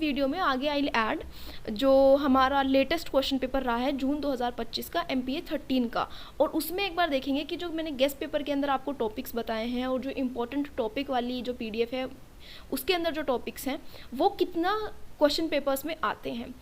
Video में आगे I add जो हमारा लेटेस्ट क्वेश्चन पेपर रहा है जून 2025 का MPA 13 का, और उसमें एक बार देखेंगे कि जो मैंने गेस्ट पेपर के अंदर आपको टॉपिक्स बताए हैं और जो इम्पोर्टेंट टॉपिक वाली जो PDF है उसके अंदर जो टॉपिक्स हैं वो कितना क्वेश्चन पेपर्स में आते हैं।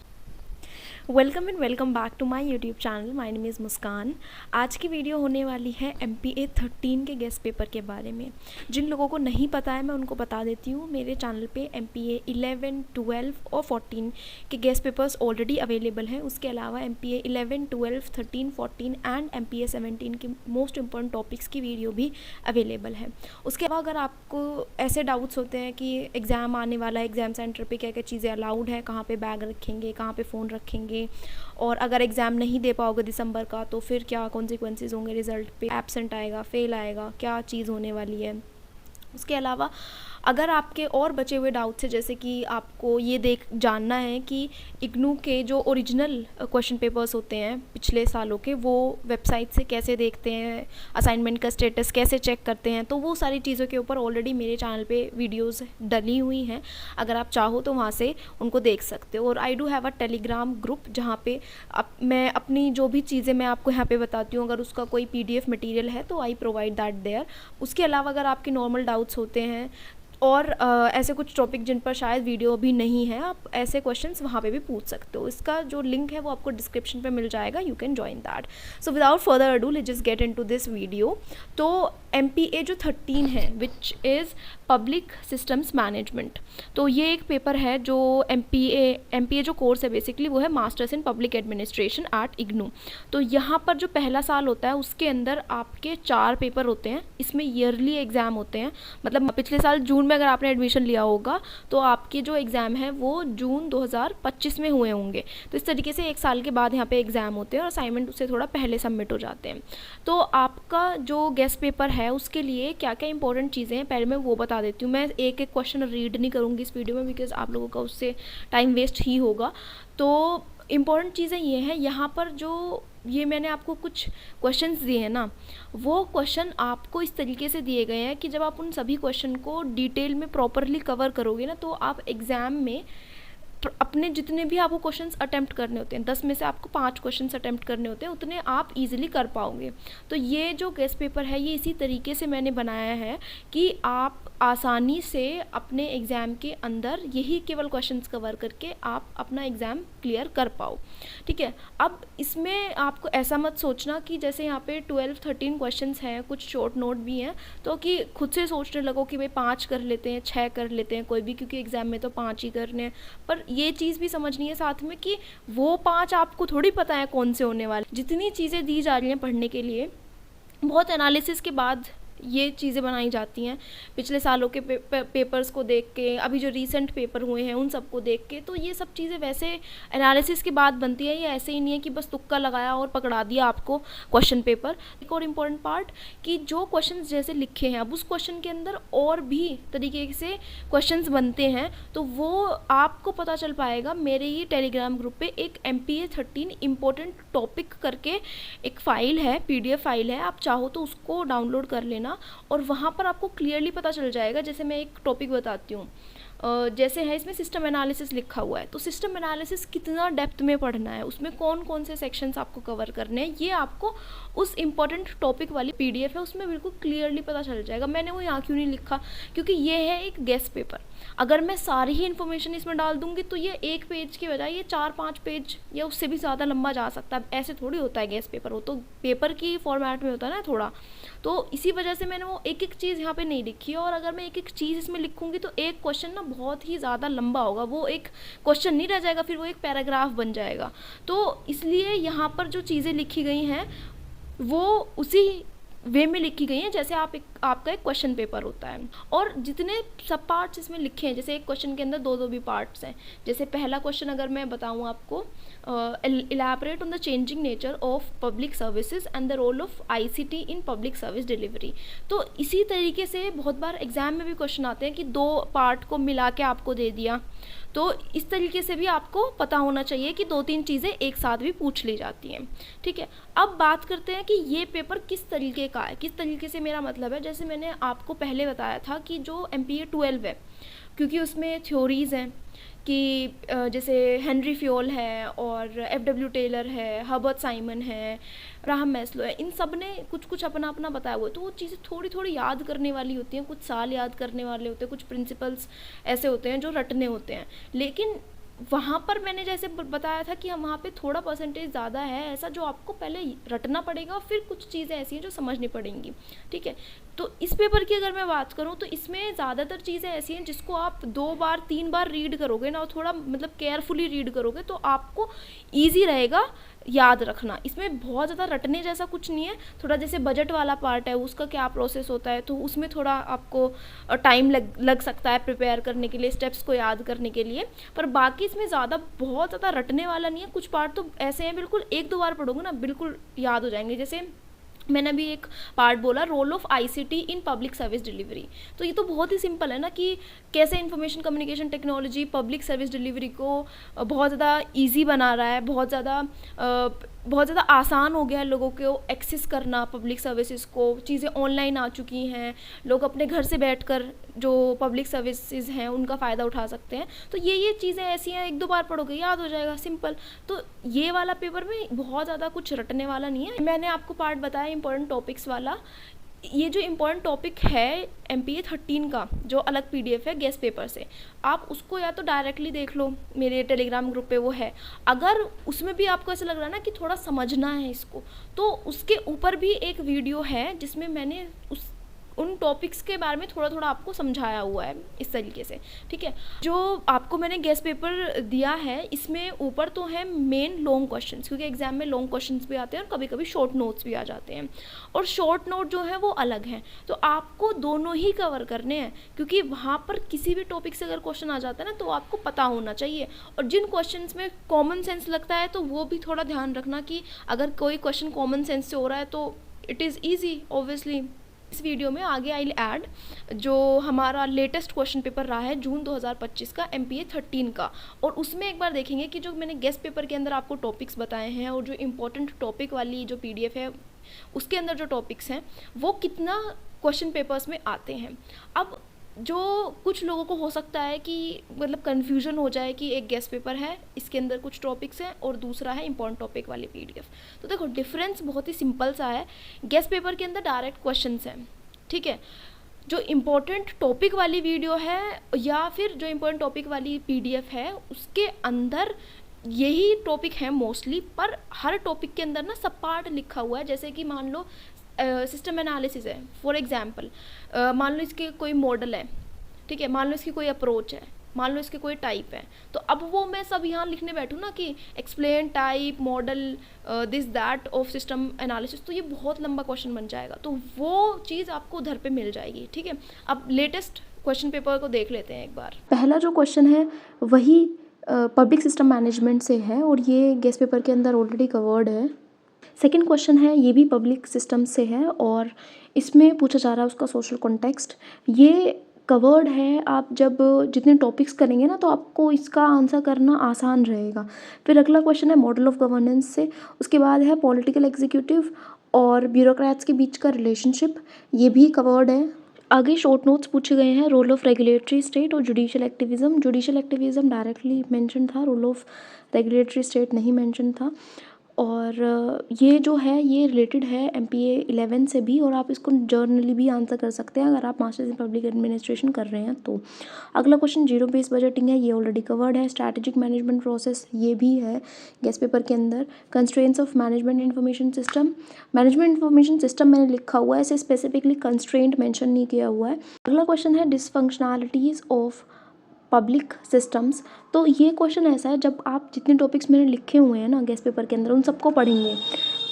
Welcome and welcome back to my YouTube channel. My name is Muskan. आज की वीडियो होने वाली है MPA 13 के गेस्ट पेपर के बारे में। जिन लोगों को नहीं पता है मैं उनको बता देती हूँ, मेरे चैनल पे MPA 11, 12 और 14 के गेस्ट पेपर्स ऑलरेडी अवेलेबल हैं। उसके अलावा MPA 11, 12, 13, 14 एंड MPA 17 के मोस्ट इम्पॉर्टेंट टॉपिक्स की वीडियो भी अवेलेबल है। उसके अलावा अगर आपको ऐसे डाउट्स होते हैं कि एग्ज़ाम आने वाला है, एग्ज़ाम सेंटर पर क्या क्या चीज़ें अलाउड है, कहाँ पर बैग रखेंगे, कहाँ पर फ़ोन रखेंगे, और अगर एग्ज़ाम नहीं दे पाओगे दिसंबर का तो फिर क्या कॉन्सिक्वेंसेस होंगे, रिज़ल्ट पे एब्सेंट आएगा, फेल आएगा, क्या चीज़ होने वाली है। उसके अलावा अगर आपके और बचे हुए डाउट्स हैं, जैसे कि आपको ये जानना है कि इग्नू के जो ओरिजिनल क्वेश्चन पेपर्स होते हैं पिछले सालों के वो वेबसाइट से कैसे देखते हैं, असाइनमेंट का स्टेटस कैसे चेक करते हैं, तो वो सारी चीज़ों के ऊपर ऑलरेडी मेरे चैनल पे वीडियोस डली हुई हैं। अगर आप चाहो तो वहाँ से उनको देख सकते हो। और I do have a Telegram group जहाँ पे मैं अपनी जो भी चीज़ें मैं आपको यहाँ पे बताती हूँ, अगर उसका कोई PDF मटीरियल है तो आई प्रोवाइड दैट देयर। उसके अलावा अगर आपके नॉर्मल डाउट्स होते हैं और ऐसे कुछ टॉपिक जिन पर शायद वीडियो भी नहीं है, आप ऐसे क्वेश्चंस वहाँ पे भी पूछ सकते हो। इसका जो लिंक है वो आपको डिस्क्रिप्शन पे मिल जाएगा, you can join that. So without further ado let's just get into this video. तो MPA जो 13 है which is public systems management, तो ये एक पेपर है जो MPA जो कोर्स है बेसिकली वो है masters in public administration at IGNOU. तो यहाँ पर जो पहला साल होता है उसके अंदर आपके 4 पेपर होते हैं। इसमें ईयरली एग्ज़ाम होते हैं, मतलब पिछले साल जून में अगर आपने एडमिशन लिया होगा तो आपके जो एग्ज़ाम है वो जून 2025 में हुए होंगे। तो इस तरीके से एक साल के बाद यहाँ पे एग्ज़ाम होते हैं और असाइनमेंट उससे थोड़ा पहले सबमिट हो जाते हैं। तो आपका जो गेस्ट पेपर है उसके लिए क्या क्या इंपॉर्टेंट चीज़ें हैं पहले मैं वो बता देती हूँ। मैं एक एक क्वेश्चन रीड नहीं करूँगी इस वीडियो में बिकॉज आप लोगों का उससे टाइम वेस्ट ही होगा। तो इम्पॉर्टेंट चीज़ें ये हैं, यहाँ पर जो ये मैंने आपको कुछ क्वेश्चंस दिए हैं ना, वो क्वेश्चन आपको इस तरीके से दिए गए हैं कि जब आप उन सभी क्वेश्चन को डिटेल में प्रॉपरली कवर करोगे ना तो आप एग्ज़ाम में अपने जितने भी आपको क्वेश्चंस अटेम्प्ट करने होते हैं, 10 में से आपको 5 क्वेश्चंस अटेम्प्ट करने होते हैं, उतने आप इजीली कर पाओगे। तो ये जो गेस्ट पेपर है ये इसी तरीके से मैंने बनाया है कि आप आसानी से अपने एग्ज़ाम के अंदर यही केवल क्वेश्चंस कवर करके आप अपना एग्ज़ाम क्लियर कर पाओ। ठीक है, अब इसमें आपको ऐसा मत सोचना कि जैसे यहाँ पे 12, 13 क्वेश्चंस हैं, कुछ शॉर्ट नोट भी हैं, तो कि खुद से सोचने लगो कि भाई 5 कर लेते हैं, 6 कर लेते हैं कोई भी, क्योंकि एग्ज़ाम में तो 5 ही करने हैं। पर ये चीज़ भी समझनी है साथ में कि वो 5 आपको थोड़ी पता है कौन से होने वाले। जितनी चीज़ें दी जा रही हैं पढ़ने के लिए बहुत एनालिसिस के बाद ये चीज़ें बनाई जाती हैं, पिछले सालों के पेपर्स को देख के, अभी जो रीसेंट पेपर हुए हैं उन सबको देख के। तो ये सब चीज़ें वैसे एनालिसिस के बाद बनती है, ये ऐसे ही नहीं है कि बस तुक्का लगाया और पकड़ा दिया आपको क्वेश्चन पेपर। एक और इम्पॉर्टेंट पार्ट कि जो क्वेश्चन जैसे लिखे हैं अब उस क्वेश्चन के अंदर और भी तरीके से क्वेश्चन बनते हैं, तो वो आपको पता चल पाएगा मेरे ही टेलीग्राम ग्रुप पर एक MPA 13 इम्पोर्टेंट टॉपिक करके एक फ़ाइल है, PDF फाइल है, आप चाहो तो उसको डाउनलोड कर लेना और वहाँ पर आपको क्लियरली पता चल जाएगा। जैसे मैं एक टॉपिक बताती हूँ, जैसे है इसमें सिस्टम एनालिसिस लिखा हुआ है, तो सिस्टम एनालिसिस कितना डेप्थ में पढ़ना है, उसमें कौन कौन से सेक्शंस आपको कवर करने हैं, ये आपको उस इम्पॉर्टेंट टॉपिक वाली PDF है उसमें बिल्कुल क्लियरली पता चल जाएगा। मैंने वो यहाँ क्यों नहीं लिखा, क्योंकि ये है एक गेस्ट पेपर। अगर मैं सारी ही इन्फॉर्मेशन इसमें डाल दूंगी तो ये 1 पेज के बजाय ये 4-5 पेज या उससे भी ज़्यादा लंबा जा सकता है। ऐसे थोड़ी होता है गेस्ट पेपर, वो तो पेपर की फॉर्मेट में होता है ना थोड़ा, तो इसी वजह से मैंने वो एक एक चीज़ यहाँ पे नहीं लिखी है। और अगर मैं एक एक चीज़ इसमें लिखूंगी तो एक क्वेश्चन ना बहुत ही ज़्यादा लंबा होगा, वो एक क्वेश्चन नहीं रह जाएगा, फिर वो एक पैराग्राफ बन जाएगा। तो इसलिए यहाँ पर जो चीज़ें लिखी गई हैं वो उसी वे में लिखी गई हैं जैसे आपका एक क्वेश्चन पेपर होता है। और जितने सब पार्ट्स इसमें लिखे हैं, जैसे एक क्वेश्चन के अंदर 2-2 भी पार्ट्स हैं। जैसे पहला क्वेश्चन अगर मैं बताऊं आपको, elaborate on the changing nature of public services and the role of ICT in public service delivery. तो इसी तरीके से बहुत बार एग्जाम में भी क्वेश्चन आते हैं कि 2 पार्ट को मिला के आपको दे दिया, तो इस तरीके से भी आपको पता होना चाहिए कि 2-3 चीज़ें एक साथ भी पूछ ली जाती हैं। ठीक है, अब बात करते हैं कि ये पेपर किस तरीके का है। किस तरीके से मेरा मतलब है, जैसे मैंने आपको पहले बताया था कि जो MPA 12 है, क्योंकि उसमें थ्योरीज़ हैं कि जैसे हेनरी फ्योल है और एफ.डब्ल्यू. टेलर है, हर्बर्ट साइमन है, अब्राहम मैस्लो है, इन सब ने कुछ कुछ अपना अपना बताया हुआ है। तो वो चीज़ें थोड़ी थोड़ी याद करने वाली होती हैं, कुछ साल याद करने वाले होते हैं, कुछ प्रिंसिपल्स ऐसे होते हैं जो रटने होते हैं। लेकिन वहाँ पर मैंने जैसे बताया था कि हम वहाँ पे थोड़ा परसेंटेज ज़्यादा है ऐसा जो आपको पहले रटना पड़ेगा और फिर कुछ चीज़ें ऐसी हैं जो समझनी पड़ेंगी, ठीक है। तो इस पेपर की अगर मैं बात करूँ तो इसमें ज़्यादातर चीज़ें ऐसी हैं जिसको आप 2 बार 3 बार रीड करोगे ना, और थोड़ा मतलब केयरफुली रीड करोगे तो आपको ईजी रहेगा याद रखना। इसमें बहुत ज़्यादा रटने जैसा कुछ नहीं है। थोड़ा जैसे बजट वाला पार्ट है उसका क्या प्रोसेस होता है तो उसमें थोड़ा आपको टाइम लग सकता है प्रिपेयर करने के लिए, स्टेप्स को याद करने के लिए। पर बाकी इसमें ज़्यादा बहुत ज़्यादा रटने वाला नहीं है। कुछ पार्ट तो ऐसे हैं बिल्कुल 1-2 बार पढ़ोगे ना बिल्कुल याद हो जाएंगे। जैसे मैंने अभी एक पार्ट बोला, role of ICT in public service delivery. तो ये तो बहुत ही सिंपल है ना कि कैसे information communication technology public service delivery को बहुत ज़्यादा इजी बना रहा है, बहुत ज़्यादा आसान हो गया है लोगों को एक्सेस करना पब्लिक सर्विसेज को। चीज़ें ऑनलाइन आ चुकी हैं, लोग अपने घर से बैठकर जो पब्लिक सर्विसेज हैं उनका फ़ायदा उठा सकते हैं। तो ये चीज़ें ऐसी हैं 1-2 बार पढ़ोगे याद हो जाएगा, सिंपल। तो ये वाला पेपर में बहुत ज़्यादा कुछ रटने वाला नहीं है। मैंने आपको पार्ट बताया इंपॉर्टेंट टॉपिक्स वाला। ये जो इम्पोर्टेंट टॉपिक है MPA 13 का जो अलग PDF है गेस्ट पेपर से, आप उसको या तो डायरेक्टली देख लो, मेरे टेलीग्राम ग्रुप पे वो है। अगर उसमें भी आपको ऐसा लग रहा है ना कि थोड़ा समझना है इसको, तो उसके ऊपर भी एक वीडियो है जिसमें मैंने उन टॉपिक्स के बारे में थोड़ा थोड़ा आपको समझाया हुआ है इस तरीके से, ठीक है। जो आपको मैंने गेस्ट पेपर दिया है इसमें ऊपर तो है मेन लॉन्ग क्वेश्चंस, क्योंकि एग्जाम में लॉन्ग क्वेश्चंस भी आते हैं और कभी कभी शॉर्ट नोट्स भी आ जाते हैं, और शॉर्ट नोट जो है वो अलग हैं। तो आपको दोनों ही कवर करने हैं, क्योंकि वहाँ पर किसी भी टॉपिक से अगर क्वेश्चन आ जाता है ना तो आपको पता होना चाहिए। और जिन क्वेश्चंस में कॉमन सेंस लगता है तो वो भी थोड़ा ध्यान रखना कि अगर कोई क्वेश्चन कॉमन सेंस से हो रहा है तो इट इज़ ईजी ऑब्वियसली। इस वीडियो में आगे आई विल ऐड जो हमारा लेटेस्ट क्वेश्चन पेपर रहा है जून 2025 का MPA 13 का, और उसमें एक बार देखेंगे कि जो मैंने गेस्ट पेपर के अंदर आपको टॉपिक्स बताए हैं और जो इम्पोर्टेंट टॉपिक वाली जो PDF है उसके अंदर जो टॉपिक्स हैं वो कितना क्वेश्चन पेपर्स में आते हैं। अब जो कुछ लोगों को हो सकता है कि मतलब कन्फ्यूजन हो जाए कि एक गेस्ट पेपर है इसके अंदर कुछ टॉपिक्स हैं और दूसरा है इंपॉर्टेंट टॉपिक वाली PDF। तो देखो डिफरेंस बहुत ही सिंपल सा है। गेस्ट पेपर के अंदर डायरेक्ट क्वेश्चंस हैं, ठीक है। जो इम्पोर्टेंट टॉपिक वाली वीडियो है या फिर जो इम्पोर्टेंट टॉपिक वाली PDF है उसके अंदर यही टॉपिक है मोस्टली, पर हर टॉपिक के अंदर ना सब पार्ट लिखा हुआ है। जैसे कि मान लो सिस्टम एनालिसिस है फॉर एग्जांपल, मान लो इसके कोई मॉडल है, ठीक है, मान लो इसकी कोई अप्रोच है, मान लो इसके कोई टाइप है, तो अब वो मैं सब यहाँ लिखने बैठूँ ना कि explain type model this that of system analysis, तो ये बहुत लंबा क्वेश्चन बन जाएगा। तो वो चीज़ आपको उधर पे मिल जाएगी, ठीक है। अब लेटेस्ट क्वेश्चन पेपर को देख लेते हैं एक बार। पहला जो क्वेश्चन है वही पब्लिक सिस्टम मैनेजमेंट से है और ये गेस्ट पेपर के अंदर ऑलरेडी कवर्ड है। सेकंड क्वेश्चन है ये भी पब्लिक सिस्टम से है और इसमें पूछा जा रहा है उसका सोशल कॉन्टेक्स्ट। ये कवर्ड है, आप जब जितने टॉपिक्स करेंगे ना तो आपको इसका आंसर करना आसान रहेगा। फिर अगला क्वेश्चन है मॉडल ऑफ गवर्नेंस से, उसके बाद है पॉलिटिकल एग्जीक्यूटिव और ब्यूरोक्रेट्स के बीच का रिलेशनशिप, ये भी कवर्ड है। आगे शॉर्ट नोट्स पूछे गए हैं रोल ऑफ रेगुलेटरी स्टेट और judicial activism. Judicial activism directly mention था, रोल ऑफ रेगुलेटरी स्टेट नहीं मेंशन था। और ये जो है ये रिलेटेड है MPA 11 से भी, और आप इसको जर्नली भी आंसर कर सकते हैं अगर आप मास्टर्स इन पब्लिक एडमिनिस्ट्रेशन कर रहे हैं तो। अगला क्वेश्चन जीरो बेस बजटिंग है, ये ऑलरेडी कवर्ड है। स्ट्रैटेजिक मैनेजमेंट प्रोसेस ये भी है गेस्ट पेपर के अंदर। Constraints of management information system, management information system मैंने लिखा हुआ है, इसे स्पेसिफिकली कंस्ट्रेंट मेंशन नहीं किया हुआ है। अगला क्वेश्चन है डिसफंक्शनैलिटीज़ ऑफ पब्लिक सिस्टम्स। तो ये क्वेश्चन ऐसा है, जब आप जितने टॉपिक्स मैंने लिखे हुए हैं ना गेस्ट पेपर के अंदर उन सबको पढ़ेंगे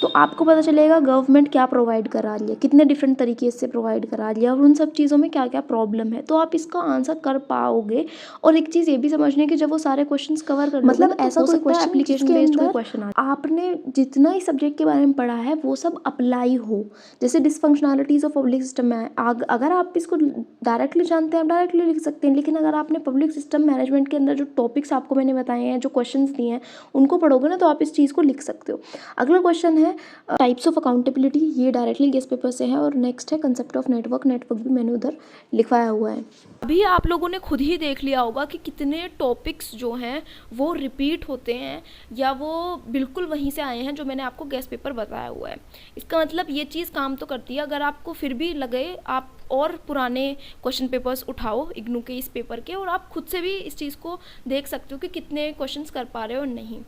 तो आपको पता चलेगा गवर्नमेंट क्या प्रोवाइड करा रही है, कितने डिफरेंट तरीके से प्रोवाइड करा रही है और उन सब चीज़ों में क्या क्या प्रॉब्लम है, तो आप इसका आंसर कर पाओगे। और एक चीज़ ये भी समझने की जब वो सारे क्वेश्चंस कवर कर मतलब ऐसा कोई क्वेश्चन एप्लीकेशन बेस्ड कोई क्वेश्चन आ आपने जितना ही सब्जेक्ट के बारे में पढ़ा है वो सब अप्लाई हो। जैसे डिसफंक्शनैलिटीज़ ऑफ पब्लिक सिस्टम है, अगर आप इसको डायरेक्टली जानते हैं आप डायरेक्टली लिख सकते हैं, लेकिन अगर आपने पब्लिक सिस्टम मैनेजमेंट के अंदर जो टॉपिक्स आपको मैंने बताए हैं, जो क्वेश्चंस दिए हैं उनको पढ़ोगे ना तो आप इस चीज़ को लिख सकते हो। अगला क्वेश्चन है है टाइप्स ऑफ अकाउंटेबिलिटी, ये डायरेक्टली गेस्ट पेपर से है। और नेक्स्ट है कंसेप्ट ऑफ नेटवर्क, नेटवर्क भी मैंने उधर लिखवाया हुआ है। अभी आप लोगों ने खुद ही देख लिया होगा कि कितने टॉपिक्स जो हैं वो रिपीट होते हैं या वो बिल्कुल वहीं से आए हैं जो मैंने आपको गेस्ट पेपर बताया हुआ है। इसका मतलब ये चीज़ काम तो करती है। अगर आपको फिर भी लगे, आप और पुराने क्वेश्चन पेपर्स उठाओ इग्नू के इस पेपर के, और आप खुद से भी इस चीज़ को देख सकते हो कि कितने क्वेश्चंस कर पा रहे हो और नहीं।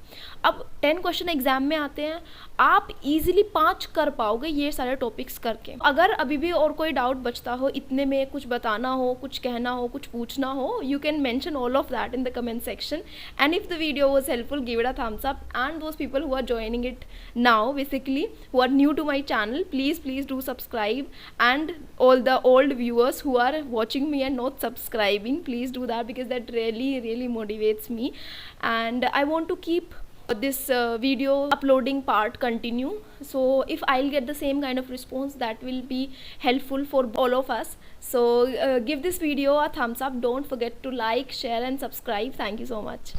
अब 10 क्वेश्चन एग्जाम में आते हैं, आप इजीली 5 कर पाओगे ये सारे टॉपिक्स करके। अगर अभी भी और कोई डाउट बचता हो, इतने में कुछ बताना हो, कुछ कहना हो, कुछ पूछना हो, you can mention all of that in the comment section. And if the video was helpful, give it a thumbs up. And those people who are joining it now, basically who are new to my channel, please do subscribe. And all the old viewers who are watching me and not subscribing, please do that, because that really motivates me. And I want to keep this video uploading part continue, so if I'll get the same kind of response, that will be helpful for all of us. So give this video a thumbs up. Don't forget to like, share and subscribe. Thank you so much.